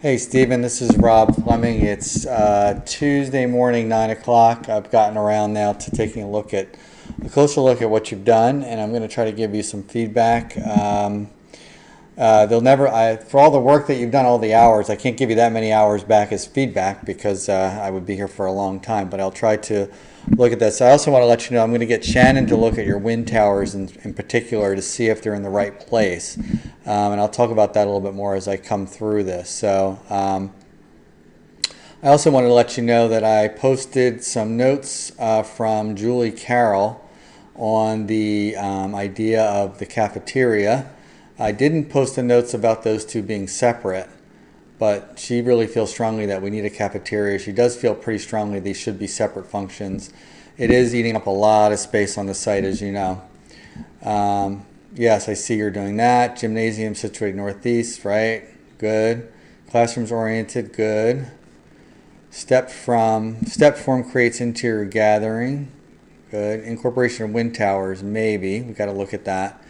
Hey Stephen, this is Rob Fleming. It's Tuesday morning, 9 o'clock. I've gotten around now to taking a closer look at what you've done, and I'm going to try to give you some feedback. For all the work that you've done, all the hours, I can't give you that many hours back as feedback because I would be here for a long time, but I'll try to look at this. I also want to let you know I'm going to get Shannon to look at your wind towers in particular to see if they're in the right place. And I'll talk about that a little bit more as I come through this. I also wanted to let you know that I posted some notes from Julie Carroll on the idea of the cafeteria. I didn't post the notes about those two being separate, but she really feels strongly that we need a cafeteria. She does feel pretty strongly these should be separate functions. It is eating up a lot of space on the site, as you know. Yes, I see you're doing that. Gymnasium situated northeast, right? Good. Classrooms oriented, good. Step form creates interior gathering, good. Incorporation of wind towers, maybe. We got to look at that.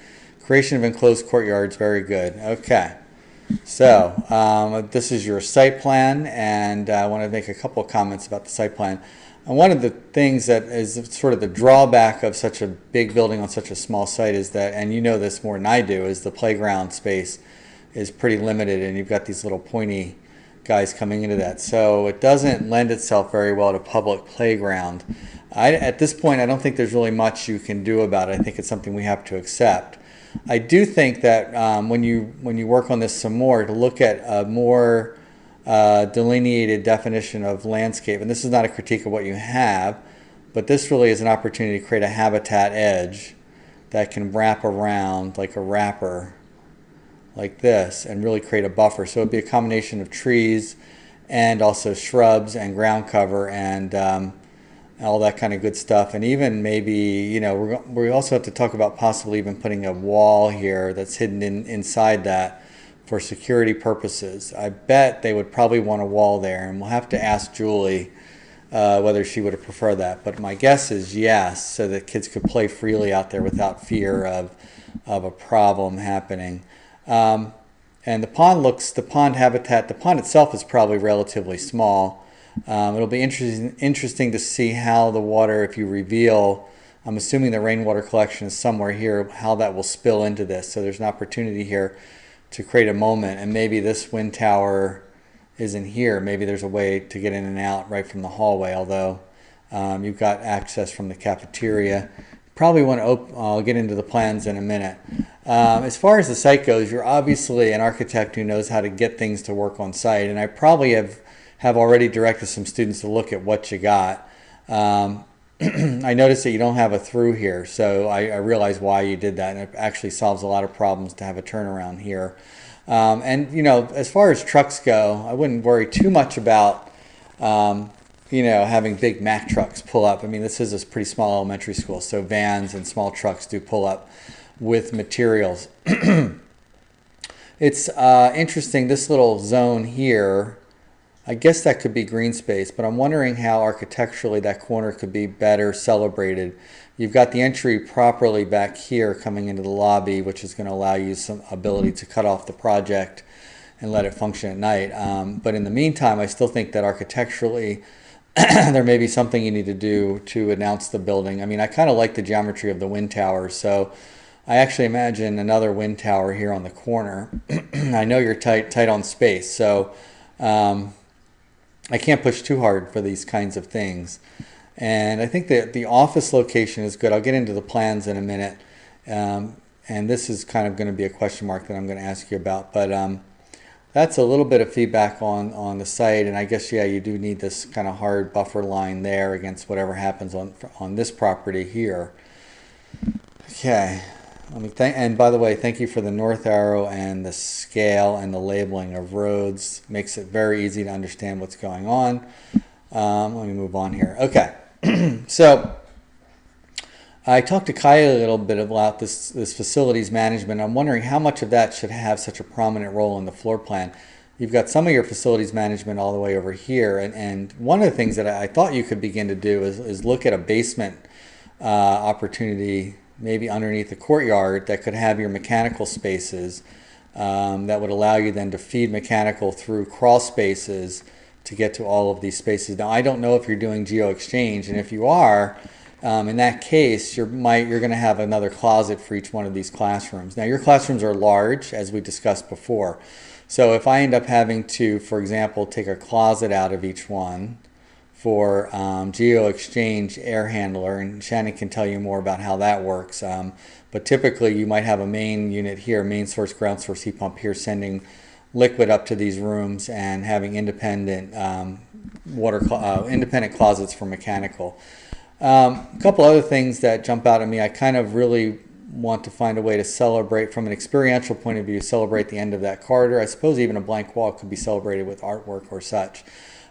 Creation of enclosed courtyards, very good. Okay. So this is your site plan, and I want to make a couple of comments about the site plan. And one of the things that is sort of the drawback of such a big building on such a small site is that, and you know this more than I do, is the playground space is pretty limited, and you've got these little pointy guys coming into that. So it doesn't lend itself very well to public playground. At this point, I don't think there's really much you can do about it. I think it's something we have to accept. I do think that when you work on this some more, to look at a more delineated definition of landscape, and this is not a critique of what you have, but this really is an opportunity to create a habitat edge that can wrap around like a wrapper like this and really create a buffer. So it'd be a combination of trees and also shrubs and ground cover and all that kind of good stuff. And even maybe, you know, we also have to talk about possibly even putting a wall here that's hidden inside that for security purposes. I bet they would probably want a wall there, and we'll have to ask Julie whether she would have preferred that. But my guess is yes, so that kids could play freely out there without fear of a problem happening. And the pond itself is probably relatively small. It'll be interesting to see how the water, if you reveal, I'm assuming the rainwater collection is somewhere here, how that will spill into this. So there's an opportunity here to create a moment, and maybe this wind tower isn't here. Maybe there's a way to get in and out right from the hallway, although you've got access from the cafeteria. Probably want to I'll get into the plans in a minute. As far as the site goes, you're obviously an architect who knows how to get things to work on site, and I probably have already directed some students to look at what you got. I noticed that you don't have a through here, so I realize why you did that, and it actually solves a lot of problems to have a turnaround here. And, you know, as far as trucks go, I wouldn't worry too much about, you know, having big Mack trucks pull up. I mean, this is a pretty small elementary school, so vans and small trucks do pull up with materials. It's interesting, this little zone here, I guess that could be green space, but I'm wondering how architecturally that corner could be better celebrated. You've got the entry properly back here coming into the lobby, which is going to allow you some ability to cut off the project and let it function at night. But in the meantime, I still think that architecturally there may be something you need to do to announce the building. I mean, I kind of like the geometry of the wind towers, so I actually imagine another wind tower here on the corner. I know you're tight on space, so I can't push too hard for these kinds of things. And I think that the office location is good. I'll get into the plans in a minute. And this is kind of going to be a question mark that I'm going to ask you about. But that's a little bit of feedback on the site. And I guess, yeah, you do need this kind of hard buffer line there against whatever happens on this property here. Okay. And by the way, thank you for the north arrow and the scale and the labeling of roads. Makes it very easy to understand what's going on. Let me move on here. Okay, so I talked to Kaya a little bit about this facilities management. I'm wondering how much of that should have such a prominent role in the floor plan. You've got some of your facilities management all the way over here, and one of the things that I thought you could begin to do is look at a basement opportunity maybe underneath the courtyard that could have your mechanical spaces that would allow you then to feed mechanical through crawl spaces to get to all of these spaces. Now, I don't know if you're doing geo-exchange, and if you are, in that case, you're going to have another closet for each one of these classrooms. Now, your classrooms are large, as we discussed before. So if I end up having to, for example, take a closet out of each one for geo-exchange air handler, and Shannon can tell you more about how that works. But typically, you might have a main unit here, main source, ground source heat pump here, sending liquid up to these rooms and having independent independent closets for mechanical. A couple other things that jump out at me. I kind of really want to find a way to celebrate, from an experiential point of view, celebrate the end of that corridor. I suppose even a blank wall could be celebrated with artwork or such.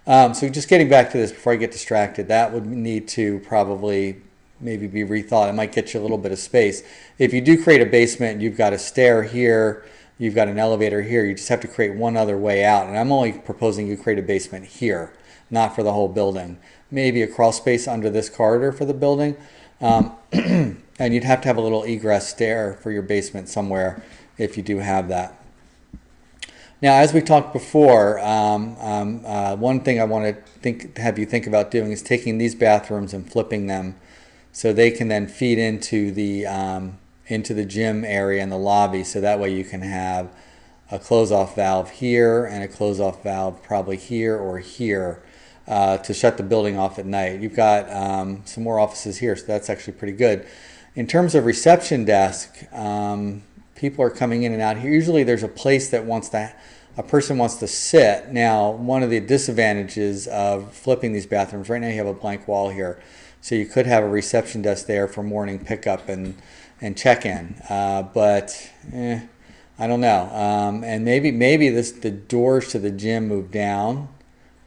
So just getting back to this before I get distracted, that would need to probably maybe be rethought. It might get you a little bit of space. If you do create a basement, you've got a stair here, you've got an elevator here, you just have to create one other way out. And I'm only proposing you create a basement here, not for the whole building. Maybe a crawl space under this corridor for the building. And you'd have to have a little egress stair for your basement somewhere if you do have that. Now, as we talked before, one thing I want to have you think about doing is taking these bathrooms and flipping them so they can then feed into the gym area and the lobby. So that way you can have a close-off valve here and a close-off valve probably here or here to shut the building off at night. You've got some more offices here, so that's actually pretty good. In terms of reception desk, people are coming in and out here. Usually there's a place that a person wants to sit. Now, one of the disadvantages of flipping these bathrooms, right now you have a blank wall here, so you could have a reception desk there for morning pickup and check-in. But I don't know. And maybe the doors to the gym move down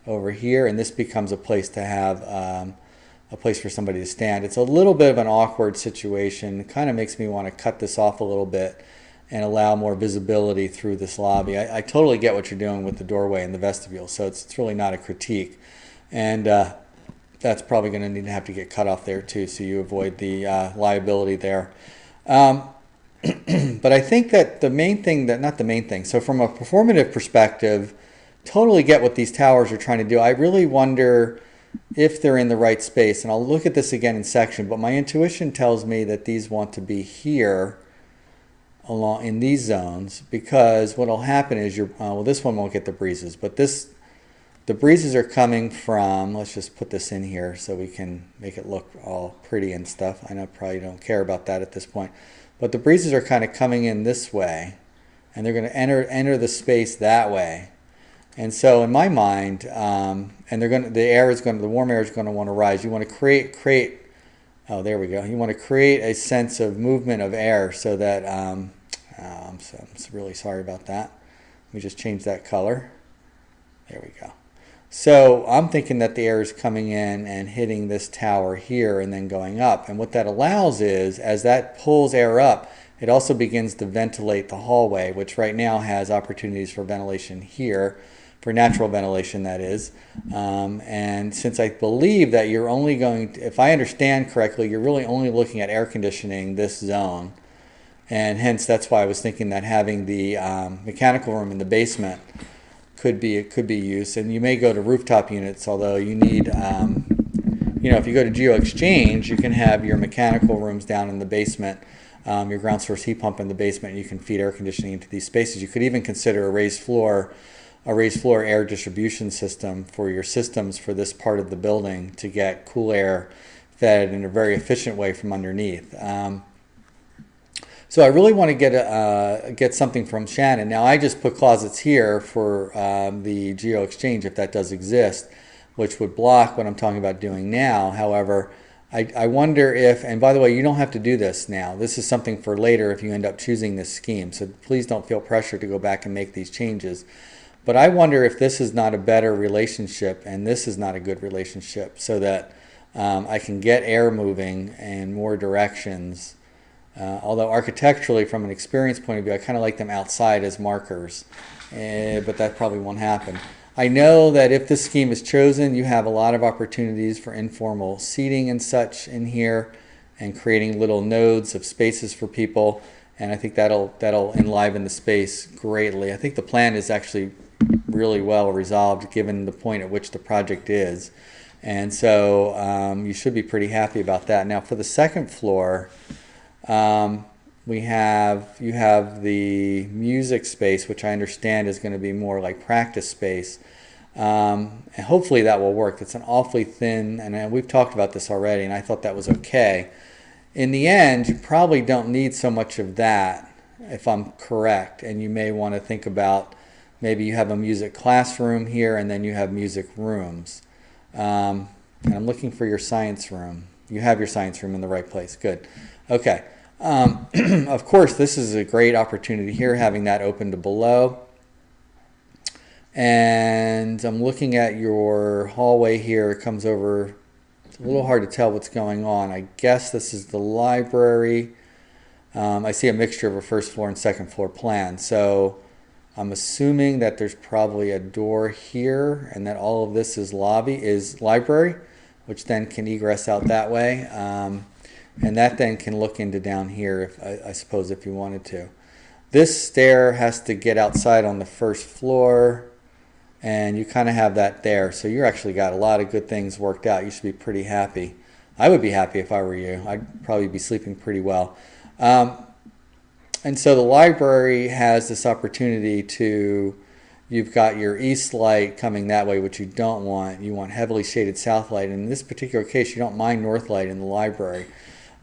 over here, and this becomes a place to have a place for somebody to stand. It's a little bit of an awkward situation. It kind of makes me want to cut this off a little bit and allow more visibility through this lobby. I totally get what you're doing with the doorway and the vestibule, so it's really not a critique. And that's probably going to need to have to get cut off there too, so you avoid the liability there. But I think that the main thing, so from a performative perspective, totally get what these towers are trying to do. I really wonder if they're in the right space, and I'll look at this again in section, but my intuition tells me that these want to be here along in these zones, because what will happen is well, this one won't get the breezes, but the breezes are coming from, let's just put this in here so we can make it look all pretty and stuff. I know probably don't care about that at this point, but the breezes are kind of coming in this way, and they're going to enter the space that way. And so in my mind, and the warm air is going to want to rise. You want to create. Oh, there we go. You want to create a sense of movement of air so that. I'm really sorry about that. Let me just change that color. There we go. So I'm thinking that the air is coming in and hitting this tower here and then going up. And what that allows is, as that pulls air up, it also begins to ventilate the hallway, which right now has opportunities for ventilation here, for natural ventilation, that is. And since I believe that you're only going to, if I understand correctly, you're really only looking at air conditioning this zone. And hence, that's why I was thinking that having the mechanical room in the basement could be used. And you may go to rooftop units, although you need, if you go to geo-exchange, you can have your mechanical rooms down in the basement, your ground source heat pump in the basement, and you can feed air conditioning into these spaces. You could even consider a raised floor air distribution system for your systems for this part of the building to get cool air fed in a very efficient way from underneath. So I really want to get something from Shannon. Now, I just put closets here for the geo-exchange, if that does exist, which would block what I'm talking about doing now. However, I wonder if, and by the way, you don't have to do this now. This is something for later if you end up choosing this scheme. So please don't feel pressure to go back and make these changes. But I wonder if this is not a better relationship and this is not a good relationship, so that I can get air moving in more directions. Although architecturally, from an experience point of view, I kind of like them outside as markers, but that probably won't happen. I know that if this scheme is chosen, you have a lot of opportunities for informal seating and such in here, and creating little nodes of spaces for people. and I think that'll enliven the space greatly. I think the plan is actually really well resolved given the point at which the project is. And so you should be pretty happy about that. Now for the second floor, you have the music space, which I understand is going to be more like practice space. And hopefully that will work. It's an awfully thin, and we've talked about this already, and I thought that was okay. In the end, you probably don't need so much of that, if I'm correct, and you may want to think about maybe you have a music classroom here and then you have music rooms. And I'm looking for your science room. You have your science room in the right place. Good. Okay. Of course, this is a great opportunity here, having that open to below. And I'm looking at your hallway here. It comes over. It's a little hard to tell what's going on. I guess this is the library. I see a mixture of a first floor and second floor plan. So I'm assuming that there's probably a door here and that all of this is library, which then can egress out that way. And that then can look into down here, I suppose, if you wanted to. This stair has to get outside on the first floor, and you kind of have that there. So you're actually got a lot of good things worked out. You should be pretty happy. I would be happy if I were you. I'd probably be sleeping pretty well. And so the library has this opportunity to, you've got your east light coming that way, which you don't want. You want heavily shaded south light. In this particular case, you don't mind north light in the library.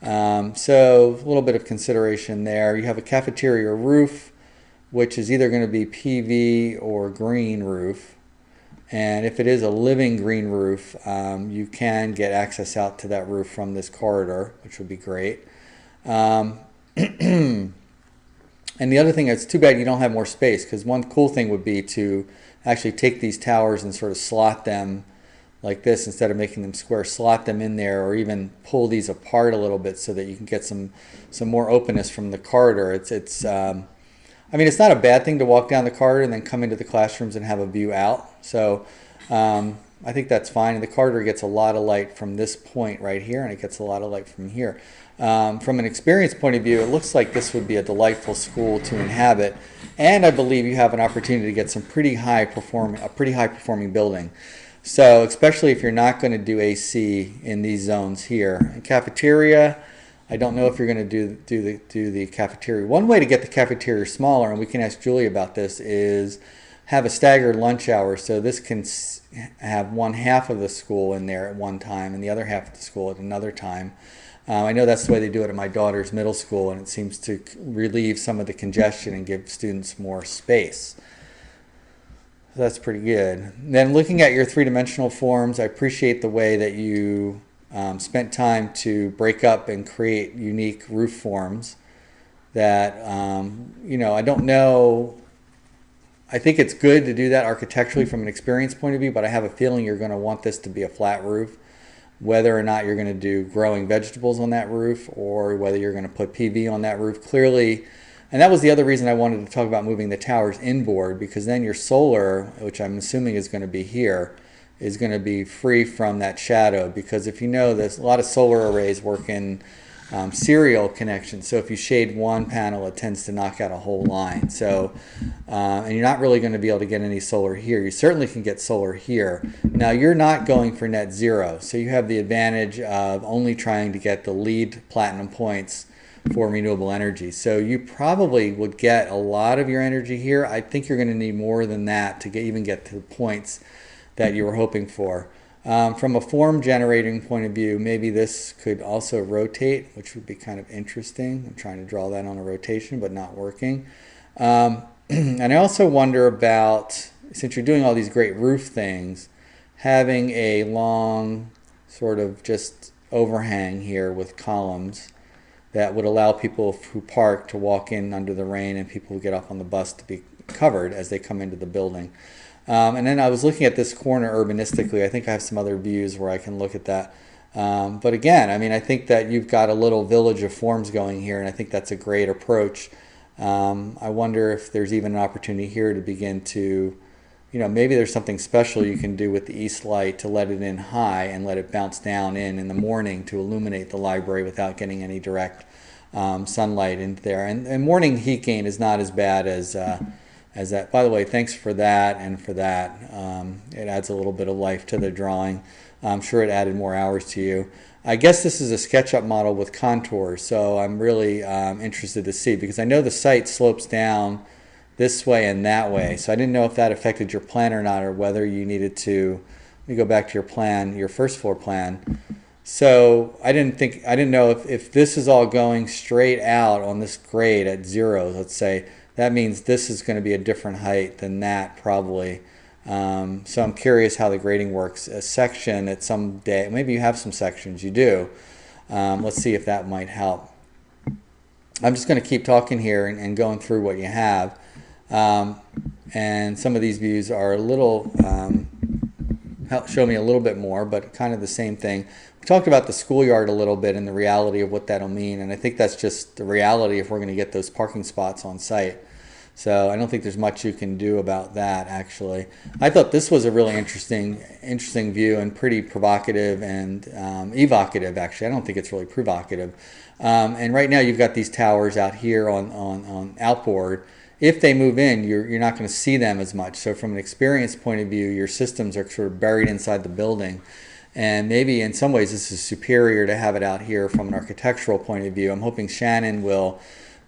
So a little bit of consideration there. You have a cafeteria roof, which is either going to be PV or green roof. And if it is a living green roof, you can get access out to that roof from this corridor, which would be great. And the other thing, it's too bad you don't have more space, because one cool thing would be to actually take these towers and sort of slot them like this instead of making them square, slot them in there, or even pull these apart a little bit so that you can get some more openness from the corridor. I mean, it's not a bad thing to walk down the corridor and then come into the classrooms and have a view out. So I think that's fine. And the corridor gets a lot of light from this point right here, and it gets a lot of light from here. From an experience point of view, it looks like this would be a delightful school to inhabit, and I believe you have an opportunity to get some pretty high performing building. So especially if you're not going to do AC in these zones here. And cafeteria, I don't know if you're going to do the cafeteria. One way to get the cafeteria smaller, and we can ask Julie about this, is have a staggered lunch hour. So this can have one half of the school in there at one time and the other half of the school at another time. I know that's the way they do it at my daughter's middle school, and it seems to relieve some of the congestion and give students more space. So that's pretty good. Then looking at your three-dimensional forms, I appreciate the way that you spent time to break up and create unique roof forms that, I don't know. I think it's good to do that architecturally from an experience point of view, but I have a feeling you're going to want this to be a flat roof. Whether or not you're going to do growing vegetables on that roof or whether you're going to put PV on that roof, clearly. And that was the other reason I wanted to talk about moving the towers inboard, because then your solar, which I'm assuming is going to be here, is going to be free from that shadow. Because if you know, there's a lot of solar arrays work in serial connections. So if you shade one panel, it tends to knock out a whole line. So, and you're not really going to be able to get any solar here. You certainly can get solar here. Now you're not going for net zero. So you have the advantage of only trying to get the LEED platinum points for renewable energy. So you probably would get a lot of your energy here. I think you're going to need more than that to even get to the points that you were hoping for. From a form generating point of view, maybe this could also rotate, which would be kind of interesting. I'm trying to draw that on a rotation, but not working. And I also wonder about, since you're doing all these great roof things, having a long sort of just overhang here with columns that would allow people who park to walk in under the rain and people who get off on the bus to be covered as they come into the building. And then I was looking at this corner urbanistically. I think I have some other views where I can look at that. But again, I mean, I think that you've got a little village of forms going here, and I think that's a great approach. I wonder if there's even an opportunity here to begin to, maybe there's something special you can do with the east light to let it in high and let it bounce down in the morning to illuminate the library without getting any direct sunlight into there. And morning heat gain is not as bad as that. By the way, thanks for that and for that. It adds a little bit of life to the drawing. I'm sure it added more hours to you. I guess this is a SketchUp model with contours, so I'm really interested to see, because I know the site slopes down this way and that way. So I didn't know if that affected your plan or not, or whether you needed to. Let me go back to your plan, your first floor plan. So I didn't know if this is all going straight out on this grade at 0, let's say, that means this is going to be a different height than that probably. So I'm curious how the grading works. A section at some day, maybe you have some sections, you do. Let's see if that might help. I'm just going to keep talking here and going through what you have. And some of these views are a little, show me a little bit more, but kind of the same thing. We talked about the schoolyard a little bit and the reality of what that'll mean, and I think that's just the reality if we're going to get those parking spots on site. So I don't think there's much you can do about that, actually. I thought this was a really interesting view and pretty provocative and evocative, actually. I don't think it's really provocative. And right now you've got these towers out here on outboard. If they move in, you're not going to see them as much. So from an experience point of view, your systems are sort of buried inside the building. And maybe in some ways this is superior to have it out here from an architectural point of view. I'm hoping Shannon will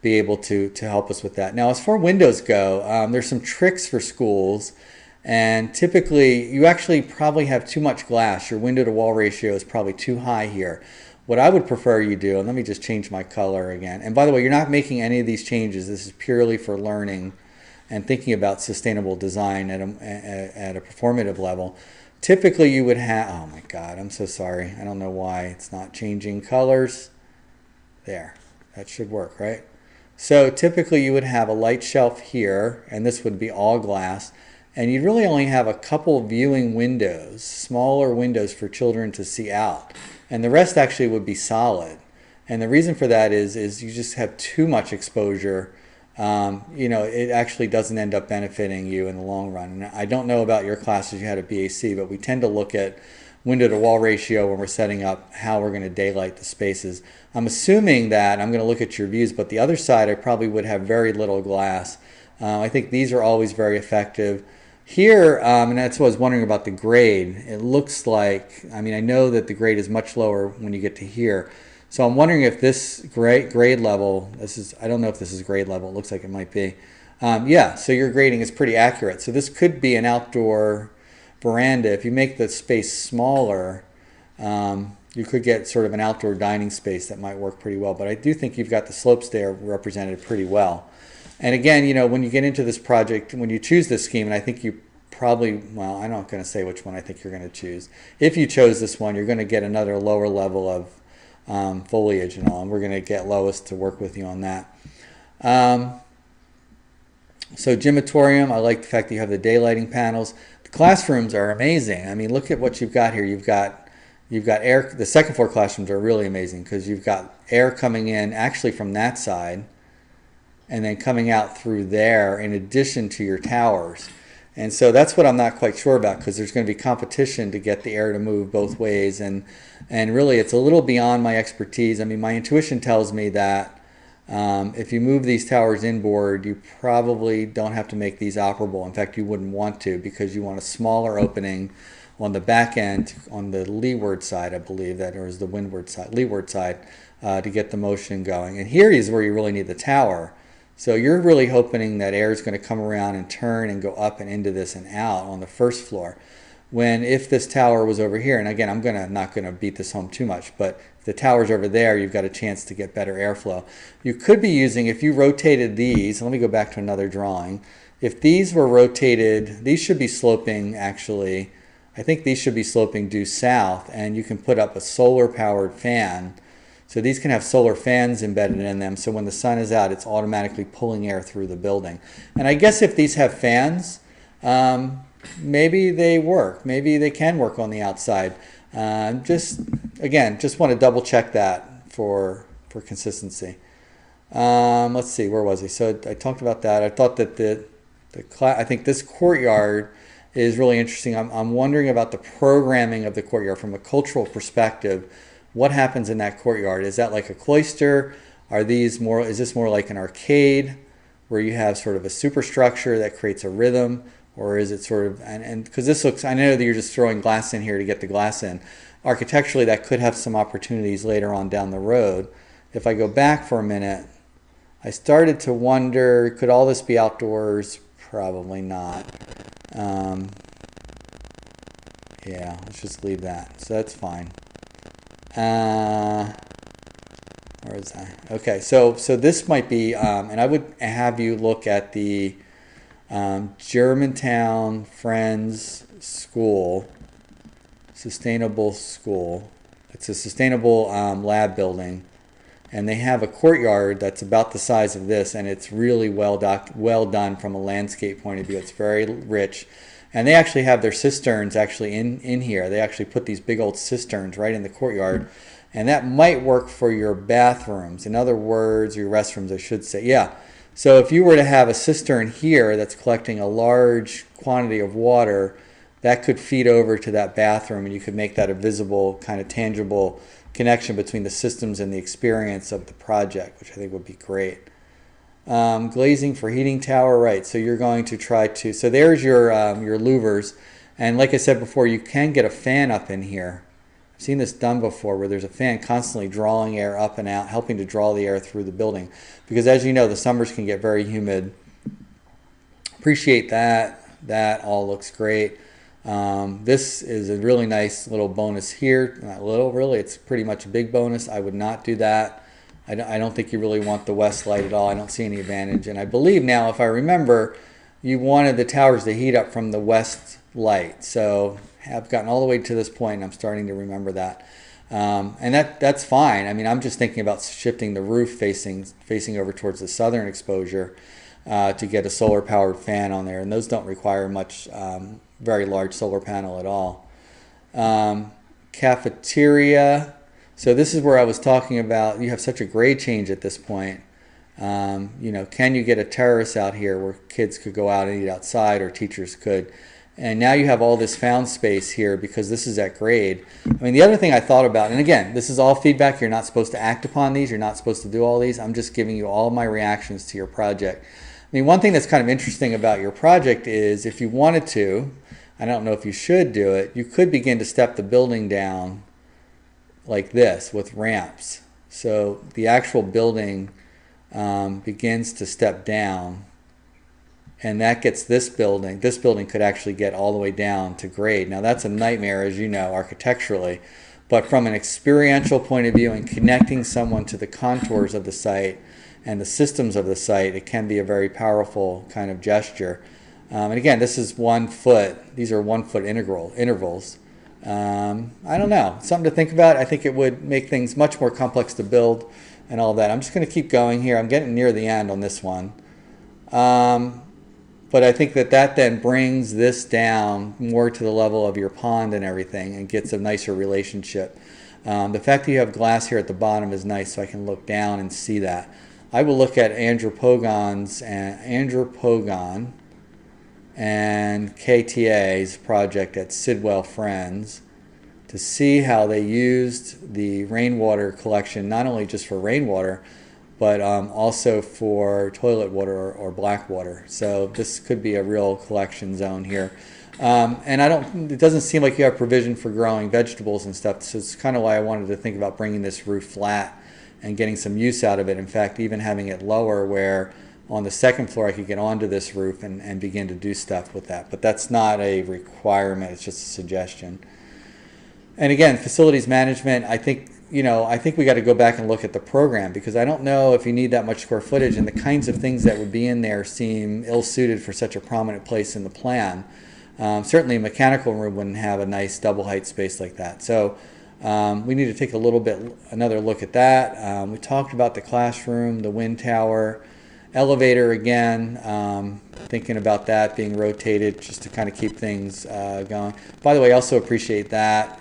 be able to help us with that. Now, as far as windows go, there's some tricks for schools, and typically you actually probably have too much glass. Your window to wall ratio is probably too high here. What I would prefer you do, and let me just change my color again, and by the way, you're not making any of these changes. This is purely for learning and thinking about sustainable design at a performative level. Typically you would have, oh my God, I'm so sorry. I don't know why it's not changing colors. There, that should work, right? So typically you would have a light shelf here, and this would be all glass, and you'd really only have a couple viewing windows, smaller windows for children to see out, and the rest actually would be solid. And the reason for that is you just have too much exposure. You know, it actually doesn't end up benefiting you in the long run. And I don't know about your classes, you had a BAC, but we tend to look at window to wall ratio when we're setting up how we're going to daylight the spaces. I'm assuming that I'm going to look at your views, but the other side I probably would have very little glass. I think these are always very effective. Here, and that's what I was wondering about the grade. It looks like, I mean, I know that the grade is much lower when you get to here. So I'm wondering if this grade level, I don't know if this is grade level, it looks like it might be. Yeah, so your grading is pretty accurate. So this could be an outdoor veranda. If you make the space smaller, you could get sort of an outdoor dining space that might work pretty well. But I do think you've got the slopes there represented pretty well. And again, you know, when you get into this project, when you choose this scheme, and I think you probably, well, I'm not going to say which one I think you're going to choose. If you chose this one, you're going to get another lower level of foliage and all, and we're going to get Lois to work with you on that. So gymatorium, I like the fact that you have the daylighting panels. The classrooms are amazing. I mean, look at what you've got here. You've got air. The second floor classrooms are really amazing because you've got air coming in actually from that side and then coming out through there in addition to your towers. And so that's what I'm not quite sure about, because there's going to be competition to get the air to move both ways, and really it's a little beyond my expertise. I mean, my intuition tells me that if you move these towers inboard, you probably don't have to make these operable. In fact, you wouldn't want to, because you want a smaller opening on the back end, on the leeward side, I believe that, or is the windward side, leeward side, to get the motion going. And here is where you really need the tower. So you're really hoping that air is going to come around and turn and go up and into this and out on the first floor. When if this tower was over here, and again, I'm not going to beat this home too much, but if the tower's over there, you've got a chance to get better airflow. You could be using, if you rotated these, let me go back to another drawing. If these were rotated, these should be sloping actually, I think these should be sloping due south, and you can put up a solar powered fan. So these can have solar fans embedded in them, so when the sun is out, it's automatically pulling air through the building. And I guess if these have fans, maybe they work. Maybe they can work on the outside. Just want to double check that for consistency. Let's see, where was he? So I talked about that. I thought that I think this courtyard is really interesting. I'm wondering about the programming of the courtyard from a cultural perspective. What happens in that courtyard? Is that like a cloister? Are these more, is this more like an arcade where you have sort of a superstructure that creates a rhythm? Or is it sort of, and because this looks, I know that you're just throwing glass in here to get the glass in. Architecturally, that could have some opportunities later on down the road. If I go back for a minute, I started to wonder, could all this be outdoors? Probably not. Yeah, let's just leave that. So that's fine. Where is that? Okay, so this might be, and I would have you look at the Germantown Friends School, Sustainable School. It's a sustainable lab building, and they have a courtyard that's about the size of this, and it's really well done from a landscape point of view. It's very rich. And they actually have their cisterns actually in here. They actually put these big old cisterns right in the courtyard. And that might work for your bathrooms. In other words, your restrooms, I should say. Yeah. So if you were to have a cistern here that's collecting a large quantity of water, that could feed over to that bathroom, and you could make that a visible, kind of tangible connection between the systems and the experience of the project, which I think would be great. Glazing for heating tower, right? So you're going to try to, so there's your louvers, and like I said before, you can get a fan up in here. I've seen this done before, where there's a fan constantly drawing air up and out, helping to draw the air through the building, because as you know, the summers can get very humid. Appreciate that. That all looks great. This is a really nice little bonus here. Not little, really. It's pretty much a big bonus. I would not do that. I don't think you really want the west light at all. I don't see any advantage. And I believe now, if I remember, you wanted the towers to heat up from the west light. So I've gotten all the way to this point, and I'm starting to remember that. And that's fine. I mean, I'm just thinking about shifting the roof facing over towards the southern exposure to get a solar-powered fan on there. And those don't require much, very large solar panel at all. Cafeteria. So this is where I was talking about, you have such a grade change at this point. You know, can you get a terrace out here where kids could go out and eat outside, or teachers could? And now you have all this found space here because this is at grade. I mean, the other thing I thought about, and again, this is all feedback. You're not supposed to act upon these. You're not supposed to do all these. I'm just giving you all my reactions to your project. I mean, one thing that's kind of interesting about your project is if you wanted to, I don't know if you should do it, you could begin to step the building down like this with ramps. So the actual building begins to step down, and that gets this building could actually get all the way down to grade. Now that's a nightmare, as you know, architecturally, but from an experiential point of view and connecting someone to the contours of the site and the systems of the site, it can be a very powerful kind of gesture. And again, this is 1 foot. These are 1 foot intervals. I don't know, something to think about. I think it would make things much more complex to build and all that. I'm just going to keep going here. I'm getting near the end on this one. But I think that then brings this down more to the level of your pond and everything, and gets a nicer relationship. The fact that you have glass here at the bottom is nice, so I can look down and see that. I will look at Andrew Pogon and KTA's project at Sidwell Friends to see how they used the rainwater collection, not only just for rainwater, but also for toilet water or black water. So this could be a real collection zone here. And it doesn't seem like you have provision for growing vegetables and stuff, so it's kind of why I wanted to think about bringing this roof flat and getting some use out of it. In fact, even having it lower, where on the second floor I could get onto this roof and begin to do stuff with that. But that's not a requirement, it's just a suggestion. And again, facilities management, I think we got to go back and look at the program, because I don't know if you need that much square footage, and the kinds of things that would be in there seem ill-suited for such a prominent place in the plan. Certainly a mechanical room wouldn't have a nice double height space like that. So we need to take another look at that. We talked about the classroom, the wind tower, elevator again, thinking about that being rotated just to kind of keep things going. By the way, I also appreciate that.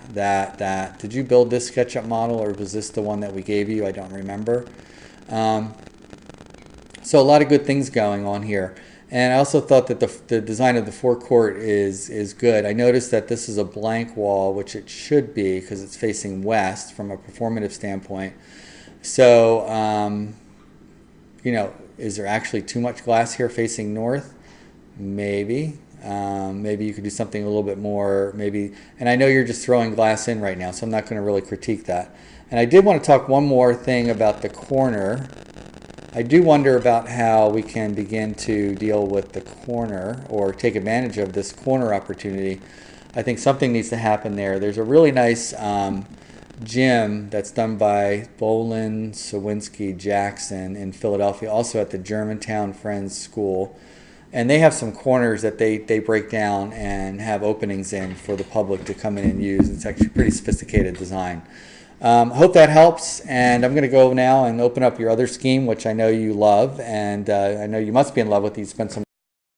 Did you build this SketchUp model, or was this the one that we gave you? I don't remember. So a lot of good things going on here. And I also thought that the design of the forecourt is good. I noticed that this is a blank wall, which it should be because it's facing west from a performative standpoint. So is there actually too much glass here facing north? Maybe. Maybe you could do something a little bit more, maybe. And I know you're just throwing glass in right now, so I'm not going to really critique that. And I did want to talk one more thing about the corner. I do wonder about how we can begin to deal with the corner or take advantage of this corner opportunity. I think something needs to happen there. There's a really nice gym that's done by Bolin, Sawinski, Jackson in Philadelphia, also at the Germantown Friends School. And they have some corners that they break down and have openings in for the public to come in and use. It's actually pretty sophisticated design. Hope that helps, and I'm going to go now and open up your other scheme, which I know you love, and I know you must be in love with. You spent some